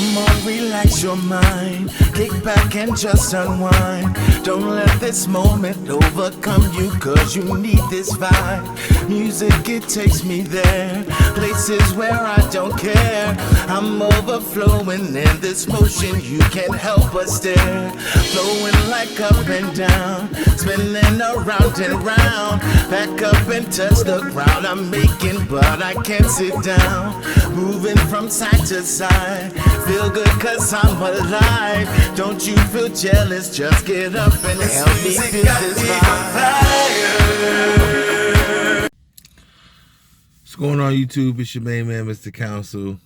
Come on, relax your mind. Kick back and just unwind. Don't let this moment overcome you, cause you need this vibe. Music, it takes me there. Places where I don't care. I'm overflowing in this motion, you can't help but stare. Flowing like up and down, spinning around and round. Back up and touch the ground. I'm making, but I can't sit down. Moving from side to side. Feel good cause I'm alive. Don't you feel jealous? Just get up and help me feel this vibe. What's going on, YouTube? It's your main man, Mr. Council.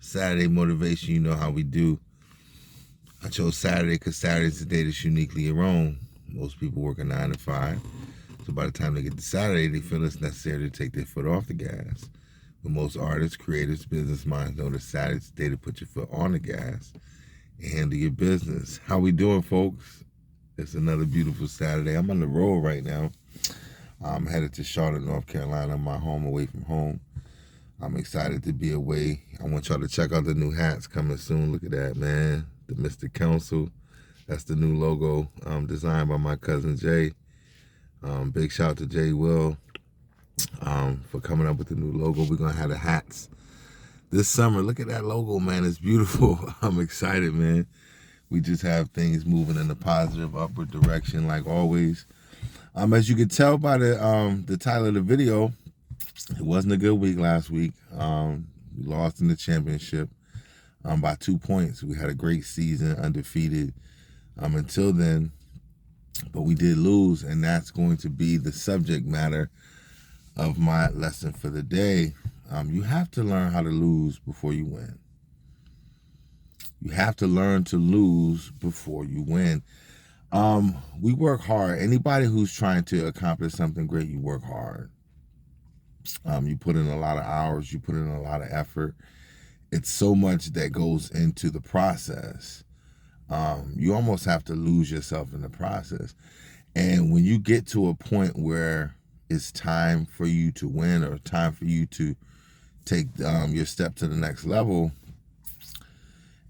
Saturday motivation, you know how we do. I chose Saturday because Saturday's the day that's uniquely your own. Most people work a 9 to 5. So by the time they get to Saturday, they feel it's necessary to take their foot off the gas. But most artists, creators, business minds know that Saturday's the day to put your foot on the gas and handle your business. How we doing, folks? It's another beautiful Saturday. I'm on the road right now. I'm headed to Charlotte, North Carolina, my home away from home. I'm excited to be away. I want y'all to check out the new hats coming soon. Look at that, man. The Mr. Council. That's the new logo designed by my cousin Jay. Big shout out to Jay Will for coming up with the new logo. We're going to have the hats this summer. Look at that logo, man. It's beautiful. I'm excited, man. We just have things moving in a positive, upward direction like always. As you can tell by the title of the video, it wasn't a good week last week. We lost in the championship by 2 points. We had a great season, undefeated until then, but we did lose, and that's going to be the subject matter of my lesson for the day. You have to learn how to lose before you win. You have to learn to lose before you win. We work hard. Anybody who's trying to accomplish something great, you work hard. You put in a lot of hours, you put in a lot of effort. It's so much that goes into the process. You almost have to lose yourself in the process. And when you get to a point where it's time for you to win or time for you to take your step to the next level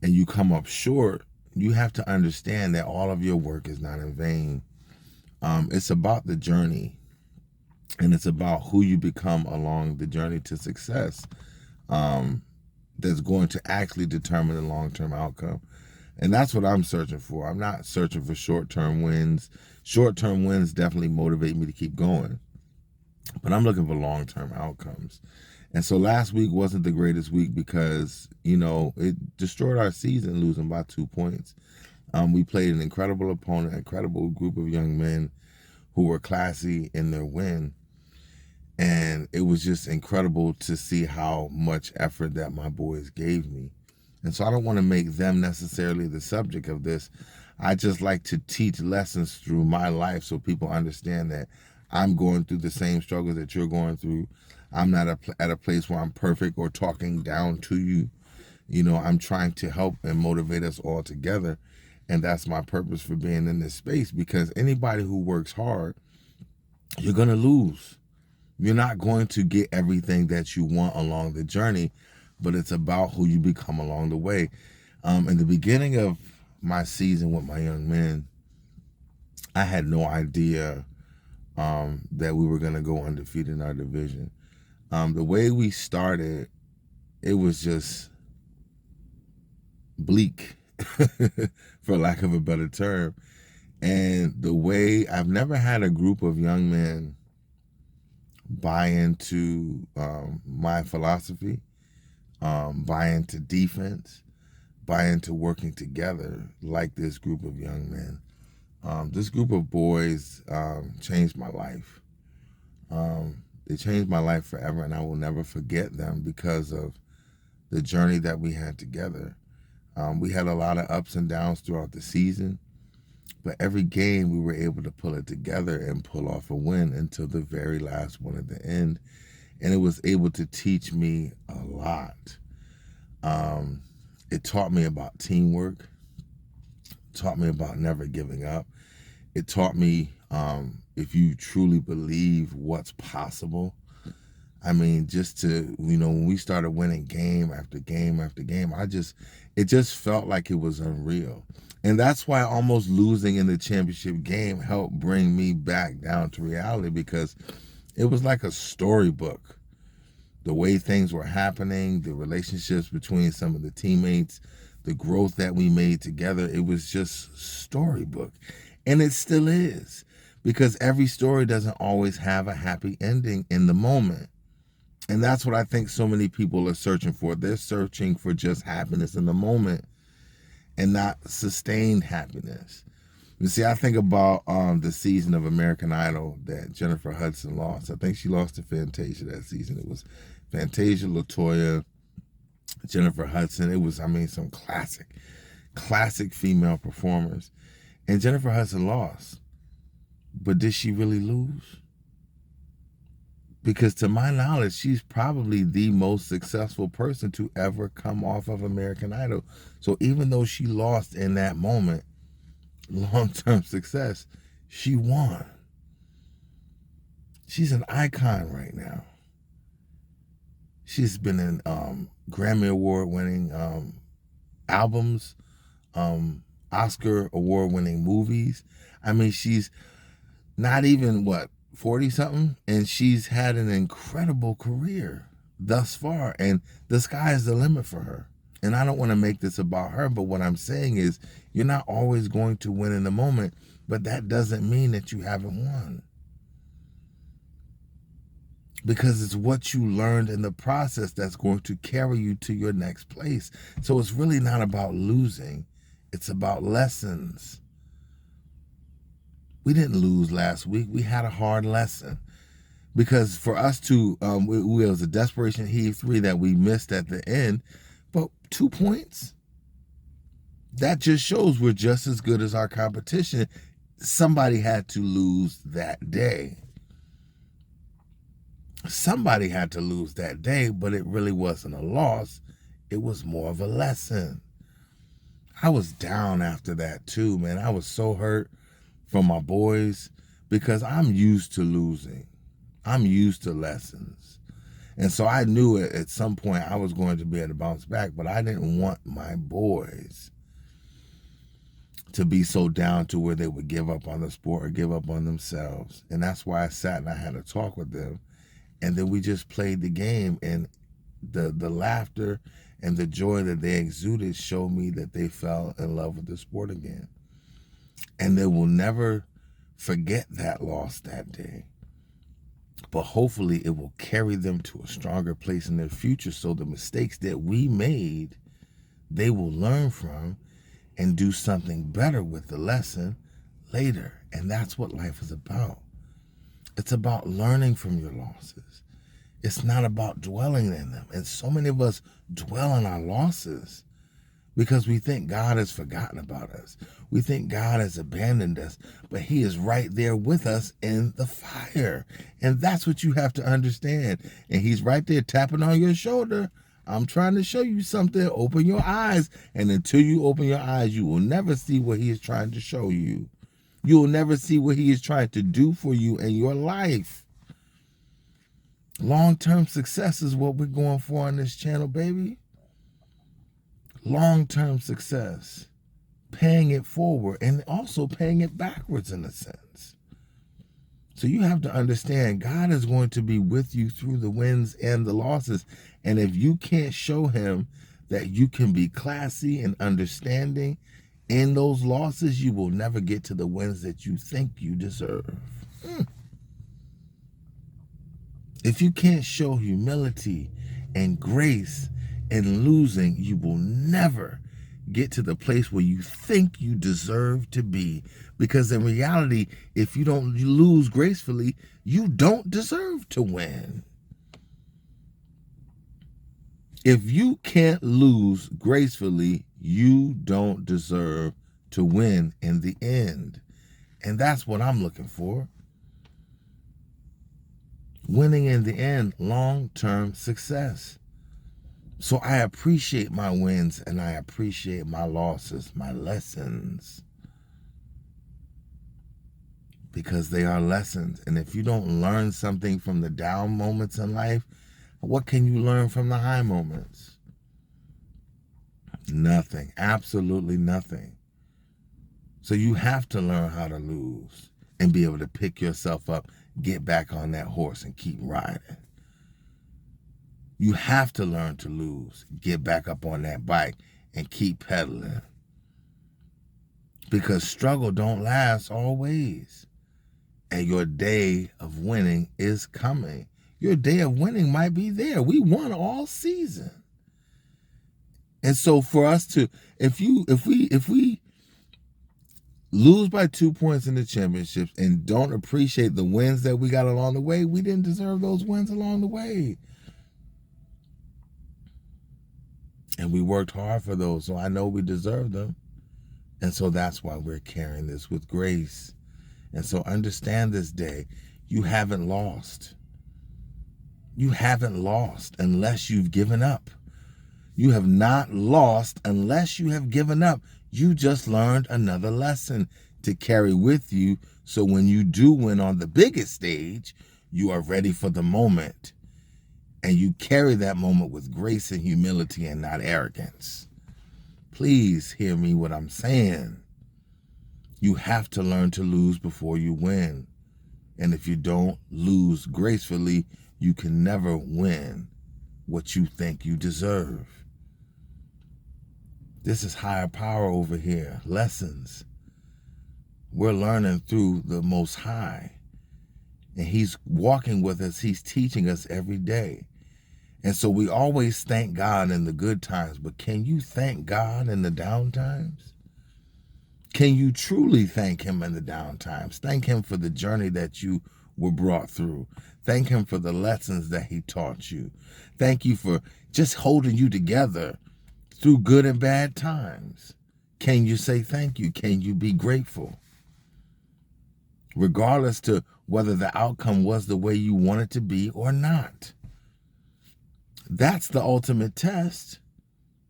and you come up short, you have to understand that all of your work is not in vain. It's about the journey, and it's about who you become along the journey to success that's going to actually determine the long-term outcome. And that's what I'm searching for. I'm not searching for short-term wins. Short-term wins definitely motivate me to keep going, but I'm looking for long-term outcomes. And so last week wasn't the greatest week because, it destroyed our season, losing by 2 points. We played an incredible opponent, an incredible group of young men who were classy in their win. And it was just incredible to see how much effort that my boys gave me. And so I don't want to make them necessarily the subject of this. I just like to teach lessons through my life so people understand that I'm going through the same struggles that you're going through. I'm not at a place where I'm perfect or talking down to you. I'm trying to help and motivate us all together. And that's my purpose for being in this space, because anybody who works hard, you're going to lose. You're not going to get everything that you want along the journey, but it's about who you become along the way. In the beginning of my season with my young men, I had no idea that we were going to go undefeated in our division. The way we started, it was just bleak, for lack of a better term. And the way I've never had a group of young men buy into my philosophy, buy into defense, buy into working together like this group of young men. This group of boys changed my life. They changed my life forever, and I will never forget them because of the journey that we had together. We had a lot of ups and downs throughout the season, but every game we were able to pull it together and pull off a win until the very last one at the end. And it was able to teach me a lot. It taught me about teamwork, taught me about never giving up. It taught me if you truly believe what's possible, I mean, just to, when we started winning game after game after game, it just felt like it was unreal. And that's why almost losing in the championship game helped bring me back down to reality, because it was like a storybook. The way things were happening, the relationships between some of the teammates, the growth that we made together, it was just storybook. And it still is, because every story doesn't always have a happy ending in the moment. And that's what I think so many people are searching for. They're searching for just happiness in the moment and not sustained happiness. You see, I think about the season of American Idol that Jennifer Hudson lost. I think she lost to Fantasia that season. It was Fantasia, LaToya, Jennifer Hudson. It was, some classic female performers. And Jennifer Hudson lost. But did she really lose? Because to my knowledge, she's probably the most successful person to ever come off of American Idol. So even though she lost in that moment, long-term success, she won. She's an icon right now. She's been in Grammy Award-winning albums, Oscar Award-winning movies. She's not even, 40-something, and she's had an incredible career thus far, and the sky is the limit for her. And I don't want to make this about her, but what I'm saying is, you're not always going to win in the moment, but that doesn't mean that you haven't won. Because it's what you learned in the process that's going to carry you to your next place. So it's really not about losing. It's about lessons. We didn't lose last week. We had a hard lesson. Because for us to, it was a desperation heave 3 that we missed at the end. But 2 points? That just shows we're just as good as our competition. Somebody had to lose that day. Somebody had to lose that day, but it really wasn't a loss. It was more of a lesson. I was down after that too, man. I was so hurt from my boys because I'm used to losing. I'm used to lessons. And so I knew at some point I was going to be able to bounce back, but I didn't want my boys to be so down to where they would give up on the sport or give up on themselves. And that's why I sat and I had a talk with them. And then we just played the game, and the laughter and the joy that they exuded showed me that they fell in love with the sport again. And they will never forget that loss that day. But hopefully it will carry them to a stronger place in their future, so the mistakes that we made, they will learn from and do something better with the lesson later. And that's what life is about. It's about learning from your losses. It's not about dwelling in them. And so many of us dwell on our losses because we think God has forgotten about us. We think God has abandoned us, but he is right there with us in the fire. And that's what you have to understand. And he's right there tapping on your shoulder. I'm trying to show you something. Open your eyes. And until you open your eyes, you will never see what he is trying to show you. You will never see what he is trying to do for you in your life. Long-term success is what we're going for on this channel, baby. Long-term success. Paying it forward and also paying it backwards in a sense. So you have to understand God is going to be with you through the wins and the losses. And if you can't show him that you can be classy and understanding in those losses, you will never get to the wins that you think you deserve. If you can't show humility and grace in losing, you will never get to the place where you think you deserve to be. Because in reality, if you don't lose gracefully, you don't deserve to win. If you can't lose gracefully, you don't deserve to win in the end. And that's what I'm looking for. Winning in the end, long-term success. So I appreciate my wins and I appreciate my losses, my lessons. because they are lessons. And if you don't learn something from the down moments in life, what can you learn from the high moments? Nothing. Absolutely nothing. So you have to learn how to lose and be able to pick yourself up, get back on that horse and keep riding. You have to learn to lose, get back up on that bike and keep pedaling. Because struggle don't last always. And your day of winning is coming. Your day of winning might be there. We won all season. And so for us to, if we lose by 2 points in the championships and don't appreciate the wins that we got along the way, we didn't deserve those wins along the way. And we worked hard for those, so I know we deserve them. And so that's why we're carrying this with grace. And so understand this day, you haven't lost. You haven't lost unless you've given up. You have not lost unless you have given up. You just learned another lesson to carry with you, so when you do win on the biggest stage, you are ready for the moment. And you carry that moment with grace and humility and not arrogance. Please hear me what I'm saying. You have to learn to lose before you win. And if you don't lose gracefully, you can never win what you think you deserve. This is higher power over here. Lessons. We're learning through the Most High. And He's walking with us. He's teaching us every day. And so we always thank God in the good times. But can you thank God in the down times? Can you truly thank Him in the down times? Thank Him for the journey that you were brought through. Thank Him for the lessons that He taught you. Thank you for just holding you together through good and bad times. Can you say thank you? Can you be grateful? Regardless to whether the outcome was the way you want it to be or not. That's the ultimate test.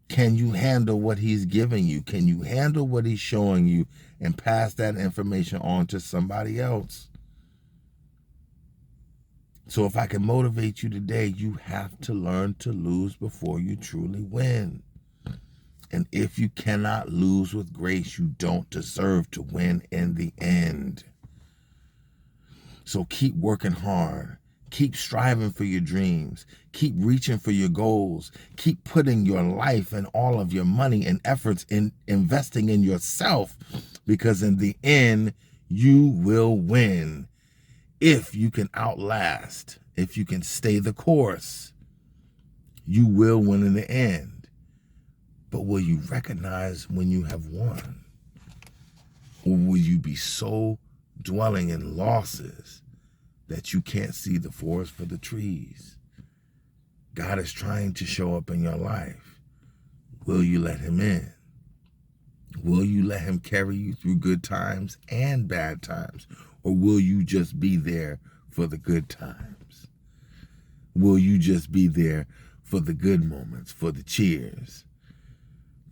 Can you handle what He's giving you? Can you handle what He's showing you and pass that information on to somebody else? So if I can motivate you today, you have to learn to lose before you truly win. And if you cannot lose with grace, you don't deserve to win in the end. So keep working hard. Keep striving for your dreams. Keep reaching for your goals. Keep putting your life and all of your money and efforts in investing in yourself, because in the end, you will win. If you can outlast, if you can stay the course, you will win in the end. But will you recognize when you have won? Or will you be so dwelling in losses that you can't see the forest for the trees? God is trying to show up in your life. Will you let Him in? Will you let Him carry you through good times and bad times? Or will you just be there for the good times? Will you just be there for the good moments, for the cheers?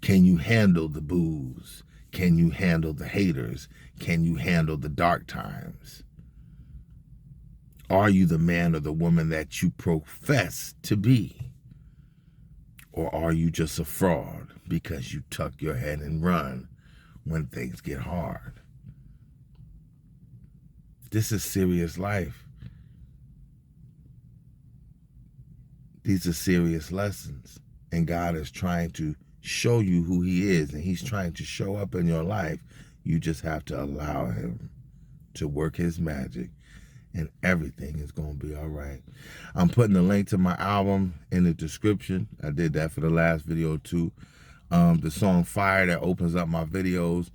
Can you handle the boos? Can you handle the haters? Can you handle the dark times? Are you the man or the woman that you profess to be? Or are you just a fraud because you tuck your head and run when things get hard? This is serious life. These are serious lessons. And God is trying to show you who He is, and He's trying to show up in your life. You just have to allow Him to work His magic, and everything is going to be all right. I'm putting a link to my album in the description. I did that for the last video too. The song Fire that opens up my videos.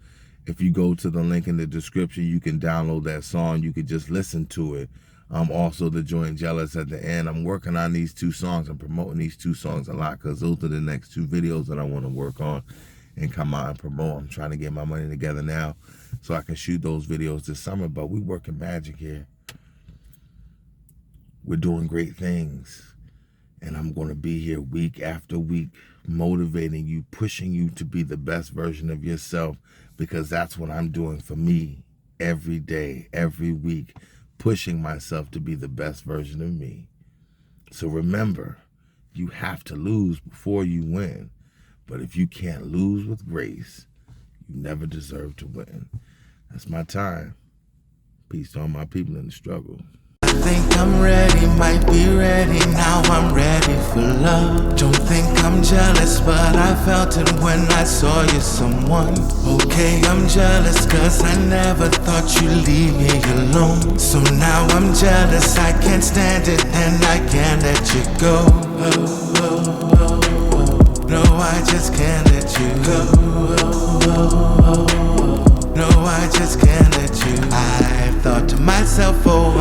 If you go to the link in the description, you can download that song. You could just listen to it. Also, the Joint Jealous at the end. I'm working on these two songs. I'm promoting these two songs a lot because those are the next two videos that I want to work on and come out and promote. I'm trying to get my money together now so I can shoot those videos this summer. But we working magic here. We're doing great things. And I'm going to be here week after week, motivating you, pushing you to be the best version of yourself, because that's what I'm doing for me every day, every week, pushing myself to be the best version of me. So remember, you have to lose before you win. But if you can't lose with grace, you never deserve to win. That's my time. Peace to all my people in the struggle. I think I'm ready, might be ready, now I'm ready for love. Don't think I'm jealous, but I felt it when I saw you someone. Okay, I'm jealous, cause I never thought you'd leave me alone. So now I'm jealous, I can't stand it, and I can't let you go. No, I just can't let you go. No, I just can't let you. I've thought to myself, oh,